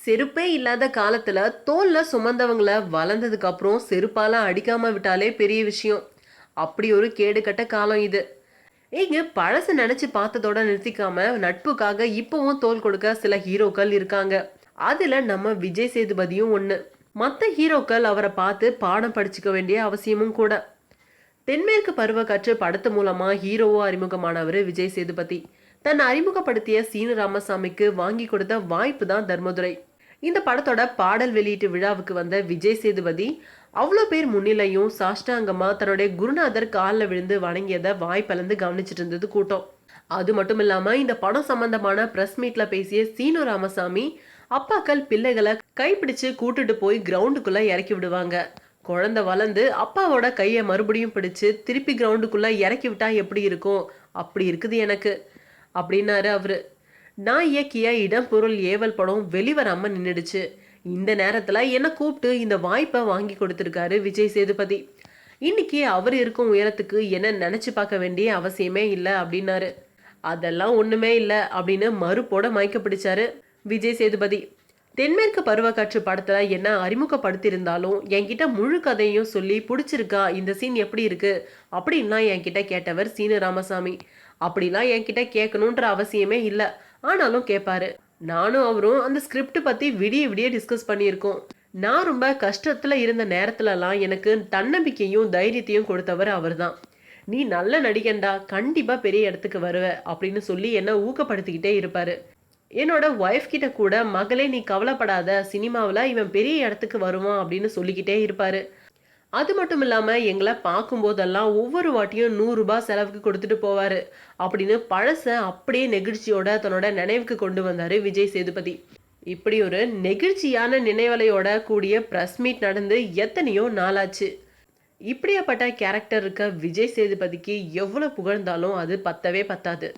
செருப்பே இல்லாத காலத்துல தோல்ல சுமந்தவங்கள வளர்ந்ததுக்கு அப்புறம் செருப்பால அடிக்காம விட்டாலே பெரிய விஷயம். அப்படி ஒரு கேடுகட்ட காலம் இது. இங்க பழச நினைச்சு பார்த்ததோட நிறுத்திக்காம நட்புக்காக இப்பவும் தோல் கொடுக்க சில ஹீரோக்கள் இருக்காங்க. அதுல நம்ம விஜய் சேதுபதியும் ஒண்ணு. மத்த ஹீரோக்கள் அவரை பார்த்து பாடம் படிச்சுக்க வேண்டிய அவசியமும் கூட. தென்மேற்கு பருவக்காற்று படத்து மூலமா ஹீரோவோ அறிமுகமானவர் விஜய் சேதுபதி. தன்னை அறிமுகப்படுத்திய சீனு ராமசாமிக்கு வாங்கி கொடுத்த வாய்ப்பு தான் தர்மதுரை. இந்த படத்தோட பாடல் வெளியீட்டு விழாவுக்கு வந்த விஜய் சேதுபதி அவ்வளோ பேர் முன்னிலையும் சாஷ்டாங்கமா தன்னுடைய குருநாதர் காலில் விழுந்து வணங்கியதை வாய்ப்பலந்து கவனிச்சிட்டு இருந்தது கூட்டம். அது மட்டும் இல்லாம இந்த படம் சம்பந்தமான பிரஸ் மீட்ல பேசிய சீனு ராமசாமி, அப்பாக்கள் பிள்ளைகளை கைப்பிடிச்சு கூட்டுட்டு போய் கிரவுண்டுக்குள்ள இறக்கி விடுவாங்க. குழந்தை வளர்ந்து அப்பாவோட கையை மறுபடியும் பிடிச்சு திருப்பி கிரவுண்டுக்குள்ள இறக்கி விட்டா எப்படி இருக்கும், அப்படி இருக்குது எனக்கு அப்படின்னாரு அவரு. நான் இயக்கிய இடம் பொருள் ஏவல் படம் வெளிவராம நின்றுடுச்சு. இந்த நேரத்துல என்ன கூப்பிட்டு இந்த வாய்ப்பை வாங்கி கொடுத்திருக்காரு விஜய் சேதுபதி. இன்னைக்கு அவர் இருக்கும் உயரத்துக்கு என்ன நினைச்சு பார்க்க வேண்டிய அவசியமே இல்லை அப்படின்னாரு. அதெல்லாம் ஒண்ணுமே இல்லை அப்படின்னு மறுபோட மயக்க பிடிச்சாரு விஜய் சேதுபதி. தென்மேற்கு பருவக்காற்று படத்துல என்ன அறிமுகப்படுத்தியிருந்தாலும் என்கிட்ட முழு கதையும் சொல்லி பிடிச்சிருக்கா, இந்த சீன் எப்படி இருக்கு அப்படின்லாம் என்கிட்ட கேட்டவர் சீனு ராமசாமி. அப்படிலாம் என்கிட்ட கேட்கணுன்ற அவசியமே இல்லை, ஆனாலும் கேட்பாரு. நானும் அவரும் அந்த ஸ்கிரிப்ட் பத்தி விடிய விடிய டிஸ்கஸ் பண்ணியிருக்கோம். நான் ரொம்ப கஷ்டத்துல இருந்த நேரத்துலலாம் எனக்கு தன்னம்பிக்கையும் தைரியத்தையும் கொடுத்தவர் அவர் தான். நீ நல்ல நடிகண்டா, கண்டிப்பா பெரிய இடத்துக்கு வருவ அப்படின்னு சொல்லி என்ன ஊக்கப்படுத்திக்கிட்டே இருப்பாரு. என்னோட ஒய்ஃப் கிட்ட கூட, மகளே நீ கவலைப்படாத, சினிமாவில் இவன் பெரிய இடத்துக்கு வருவான் அப்படின்னு சொல்லிக்கிட்டே இருப்பாரு. அது மட்டும் இல்லாம எங்களை பார்க்கும்போதெல்லாம் ஒவ்வொரு வாட்டியும் 100 ரூபாய் செலவுக்கு கொடுத்துட்டு போவாரு அப்படின்னு பழச அப்படியே நெகிழ்ச்சியோட தன்னோட நினைவுக்கு கொண்டு வந்தாரு விஜய் சேதுபதி. இப்படி ஒரு நெகிழ்ச்சியான நினைவலையோட கூடிய பிரஸ் மீட் நடந்து எத்தனையோ நாளாச்சு. இப்படியாப்பட்ட கேரக்டர் இருக்க விஜய் சேதுபதிக்கு எவ்வளவு புகழ்ந்தாலும் அது பத்தவே பத்தாது.